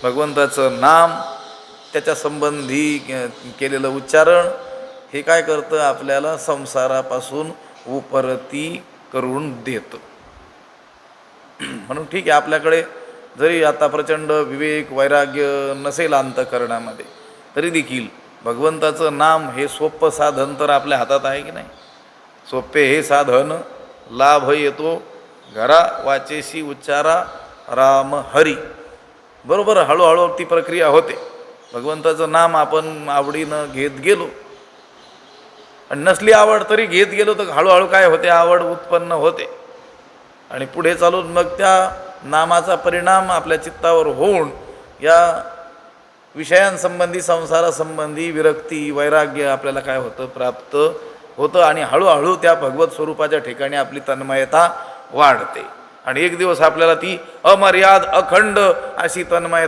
भगवंताचं नाम, त्याच्या संबंधी केलेलं उच्चारण हे काय करतं, आपल्याला संसारापासून उपरती करून देतं. म्हणून ठीक आहे, आपल्याकडे जरी आता प्रचंड विवेक वैराग्य नसेल अंतःकरणामध्ये, तरी देखील भगवंताचं नाम हे सोपं साधन तर आपल्या हातात आहे की नाही. सोपे हे साधन लाभ येतो घरा, वाचेशी उच्चारा राम हरी. बरोबर हळूहळू ती प्रक्रिया होते. भगवंताचं नाम आपण आवडीनं घेत गेलो, आणि नसली आवड तरी घेत गेलो तर हळूहळू काय होते, आवड उत्पन्न होते. आणि पुढे चालून मग त्या नामाचा परिणाम आपल्या चित्तावर होऊन या विषयांसंबंधी, संसारासंबंधी विरक्ती वैराग्य आपल्याला काय होतं, प्राप्त होतं. आणि हळूहळू त्या भगवत स्वरूपाच्या ठिकाणी आपली तन्मयता वाढते. आणि एक दिवस आपल्याला ती अमर्याद अखंड अशी तन्मयता